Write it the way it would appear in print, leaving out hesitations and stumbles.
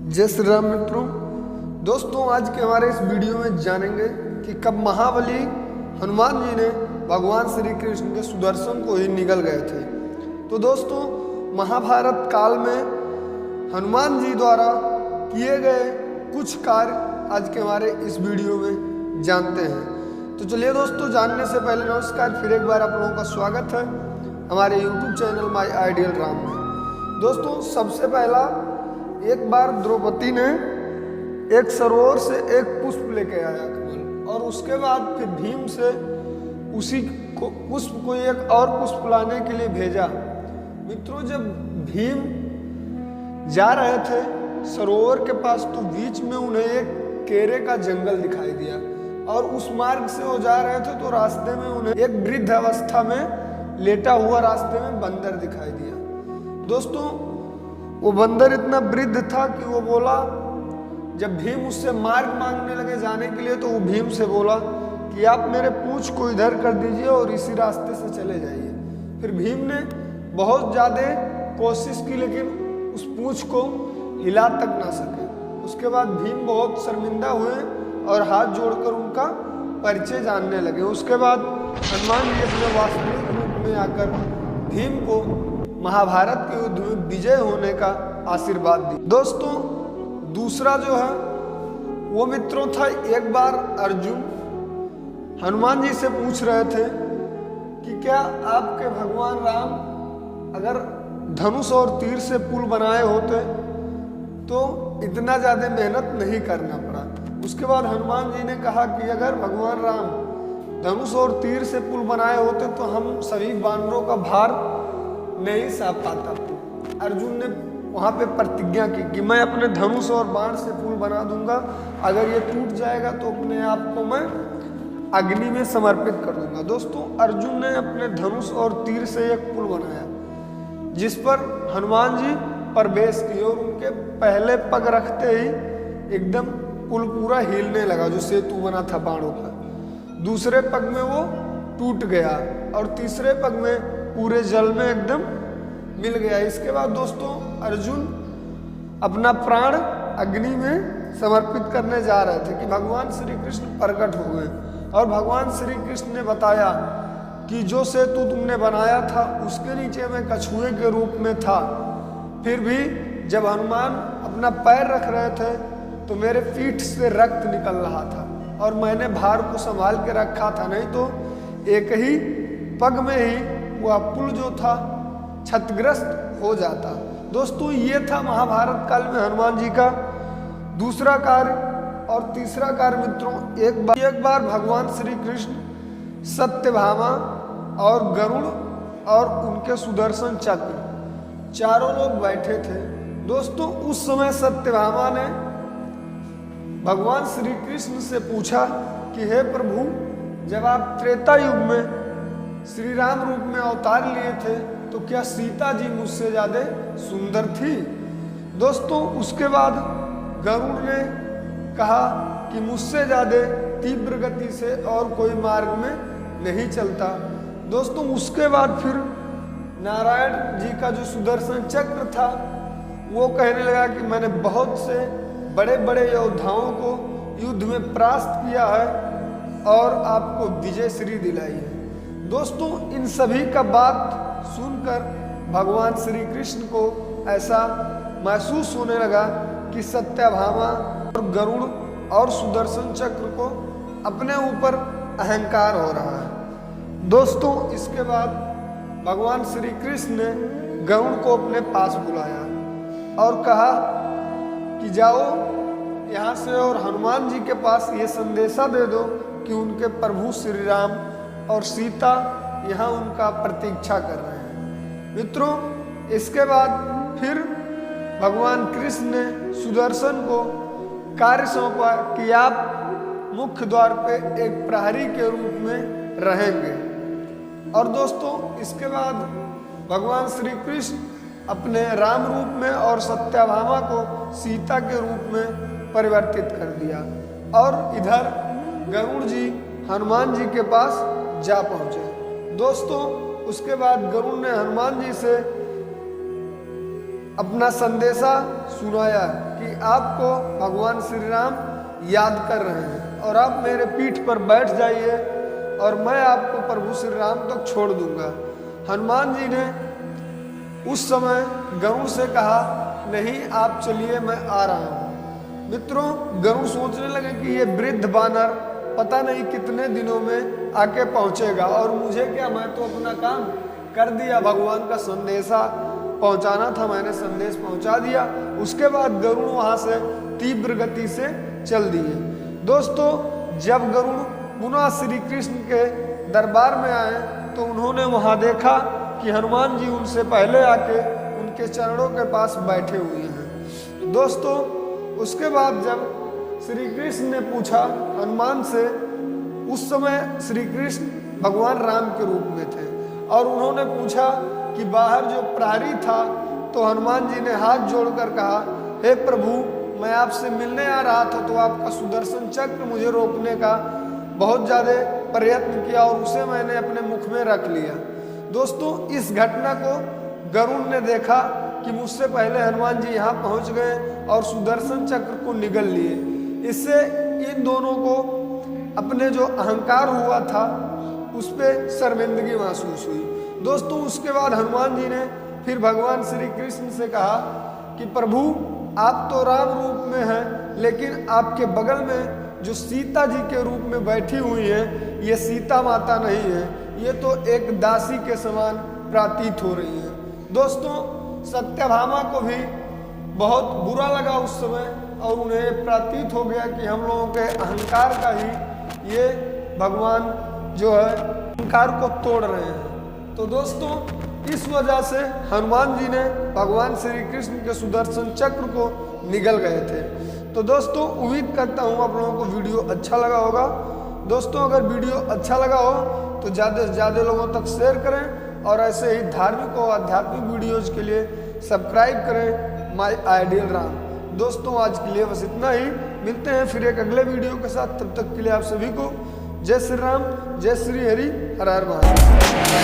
जय श्री राम मित्रों। दोस्तों आज के हमारे इस वीडियो में जानेंगे कि कब महाबली हनुमान जी ने भगवान श्री कृष्ण के सुदर्शन को ही निगल गए थे। तो दोस्तों महाभारत काल में हनुमान जी द्वारा किए गए कुछ कार्य आज के हमारे इस वीडियो में जानते हैं। तो चलिए दोस्तों, जानने से पहले नमस्कार, फिर एक बार आप लोगों का स्वागत है हमारे YouTube channel my ideal Ram में। दोस्तों सबसे पहला, एक बार द्रौपदी ने एक सरोवर से एक पुष्प लेके आया कमल, और उसके बाद फिर भीम से उसी पुष्प को एक और पुष्प लाने के लिए भेजा। मित्रों जब भीम जा रहे थे सरोवर के पास तो बीच में उन्हें एक केरे का जंगल दिखाई दिया, और उस मार्ग से वो जा रहे थे तो रास्ते में उन्हें एक वृद्ध अवस्था में लेटा हुआ रास्ते में बंदर दिखाई दिया। दोस्तों वो बंदर इतना वृद्ध था कि वो बोला, जब भीम उससे मार्ग मांगने लगे जाने के लिए तो वो भीम से बोला कि आप मेरे पूंछ को इधर कर दीजिए और इसी रास्ते से चले जाइए। फिर भीम ने बहुत ज़्यादा कोशिश की लेकिन उस पूंछ को हिला तक ना सके। उसके बाद भीम बहुत शर्मिंदा हुए और हाथ जोड़कर उनका परिचय जानने लगे। उसके बाद हनुमान जी अपने वास्तविक रूप में आकर भीम को महाभारत के युद्ध में विजय होने का आशीर्वाद दी। दोस्तों दूसरा जो है वो मित्रों था, एक बार अर्जुन हनुमान जी से पूछ रहे थे कि क्या आपके भगवान राम अगर धनुष और तीर से पुल बनाए होते तो इतना ज़्यादा मेहनत नहीं करना पड़ा। उसके बाद हनुमान जी ने कहा कि अगर भगवान राम धनुष और तीर से पुल बनाए होते तो हम सभी वानरों का भार नहीं सह पाता। अर्जुन ने वहाँ पे प्रतिज्ञा की कि मैं अपने धनुष और बाण से पुल बना दूंगा, अगर ये टूट जाएगा तो अपने आप को मैं अग्नि में समर्पित कर दूंगा। दोस्तों अर्जुन ने अपने धनुष और तीर से एक पुल बनाया जिस पर हनुमान जी प्रवेश किए, और उनके पहले पग रखते ही एकदम पुल पूरा हिलने लगा जो सेतु बना था बाणों का। दूसरे पग में वो टूट गया और तीसरे पग में पूरे जल में एकदम मिल गया। इसके बाद दोस्तों अर्जुन अपना प्राण अग्नि में समर्पित करने जा रहे थे कि भगवान श्री कृष्ण प्रकट हो गए, और भगवान श्री कृष्ण ने बताया कि जो सेतु तुमने बनाया था उसके नीचे मैं कछुए के रूप में था, फिर भी जब हनुमान अपना पैर रख रहे थे तो मेरे पीठ से रक्त निकल रहा था और मैंने भार को संभाल के रखा था, नहीं तो एक ही पग में ही वह पुल जो था क्षतिग्रस्त हो जाता। दोस्तों ये था महाभारत काल में हनुमान जी का दूसरा कार्य। और तीसरा कार्य मित्रों, एक बार भगवान श्री कृष्ण सत्यभामा और गरुड़ और उनके सुदर्शन चक्र चारों लोग बैठे थे। दोस्तों उस समय सत्यभामा ने भगवान श्री कृष्ण से पूछा कि हे प्रभु, जब आप त्रेता युग में श्री राम रूप में अवतार लिए थे तो क्या सीता जी मुझसे ज़्यादा सुंदर थी? दोस्तों उसके बाद गरुड़ ने कहा कि मुझसे ज़्यादा तीव्र गति से और कोई मार्ग में नहीं चलता। दोस्तों उसके बाद फिर नारायण जी का जो सुदर्शन चक्र था वो कहने लगा कि मैंने बहुत से बड़े बड़े योद्धाओं को युद्ध में परास्त किया है और आपको विजय श्री दिलाई है। दोस्तों इन सभी का बात सुनकर भगवान श्री कृष्ण को ऐसा महसूस होने लगा कि सत्यभामा और गरुड़ और सुदर्शन चक्र को अपने ऊपर अहंकार हो रहा है। दोस्तों इसके बाद भगवान श्री कृष्ण ने गरुड़ को अपने पास बुलाया और कहा कि जाओ यहाँ से और हनुमान जी के पास ये संदेशा दे दो कि उनके प्रभु श्री राम और सीता यहाँ उनका प्रतीक्षा कर रहे हैं। मित्रों इसके बाद फिर भगवान कृष्ण ने सुदर्शन को कार्य सौंपा कि आप मुख्य द्वार पे एक प्रहरी के रूप में रहेंगे। और दोस्तों इसके बाद भगवान श्री कृष्ण अपने राम रूप में और सत्यभामा को सीता के रूप में परिवर्तित कर दिया, और इधर गरुड़ जी हनुमान जी के पास जा पहुंचे। दोस्तों उसके बाद गरुड़ ने हनुमान जी से अपना संदेशा सुनाया कि आपको भगवान श्री राम याद कर रहे हैं और आप मेरे पीठ पर बैठ जाइए और मैं आपको प्रभु श्री राम तक छोड़ दूंगा। हनुमान जी ने उस समय गरुड़ से कहा, नहीं आप चलिए, मैं आ रहा हूँ। मित्रों, गरुड़ सोचने लगे कि ये वृद्ध बानर पता नहीं कितने दिनों में आके पहुँचेगा और मुझे क्या, मैं तो अपना काम कर दिया, भगवान का संदेशा पहुँचाना था, मैंने संदेश पहुँचा दिया। उसके बाद गरुड़ वहाँ से तीव्र गति से चल दिए। दोस्तों, जब गरुड़ पुनः श्री कृष्ण के दरबार में आए तो उन्होंने वहाँ देखा कि हनुमान जी उनसे पहले आके उनके चरणों के पास बैठे हुए हैं। दोस्तों, उसके बाद जब श्री कृष्ण ने पूछा हनुमान से, उस समय श्री कृष्ण भगवान राम के रूप में थे और उन्होंने पूछा कि बाहर जो प्रहरी था, तो हनुमान जी ने हाथ जोड़कर कहा, हे प्रभु, मैं आपसे मिलने आ रहा था तो आपका सुदर्शन चक्र मुझे रोकने का बहुत ज़्यादा प्रयत्न किया और उसे मैंने अपने मुख में रख लिया। दोस्तों, इस घटना को गरुड़ ने देखा कि मुझसे पहले हनुमान जी यहाँ पहुँच गए और सुदर्शन चक्र को निगल लिए। इससे इन दोनों को अपने जो अहंकार हुआ था उस पर शर्मिंदगी महसूस हुई। दोस्तों, उसके बाद हनुमान जी ने फिर भगवान श्री कृष्ण से कहा कि प्रभु, आप तो राम रूप में हैं, लेकिन आपके बगल में जो सीता जी के रूप में बैठी हुई है, ये सीता माता नहीं है, ये तो एक दासी के समान प्रतीत हो रही है। दोस्तों, सत्यभामा को भी बहुत बुरा लगा उस समय और उन्हें प्रतीत हो गया कि हम लोगों के अहंकार का ही ये भगवान जो है अहंकार को तोड़ रहे हैं। तो दोस्तों, इस वजह से हनुमान जी ने भगवान श्री कृष्ण के सुदर्शन चक्र को निगल गए थे। तो दोस्तों, उम्मीद करता हूँ आप लोगों को वीडियो अच्छा लगा होगा। दोस्तों, अगर वीडियो अच्छा लगा हो तो ज़्यादा से ज़्यादा लोगों तक शेयर करें और ऐसे ही धार्मिक और आध्यात्मिक वीडियोज के लिए सब्सक्राइब करें माय आइडियल राम। दोस्तों, आज के लिए बस इतना ही। मिलते हैं फिर एक अगले वीडियो के साथ। तब तक के लिए आप सभी को जय श्री राम, जय श्री हरि, हर हर महादेव।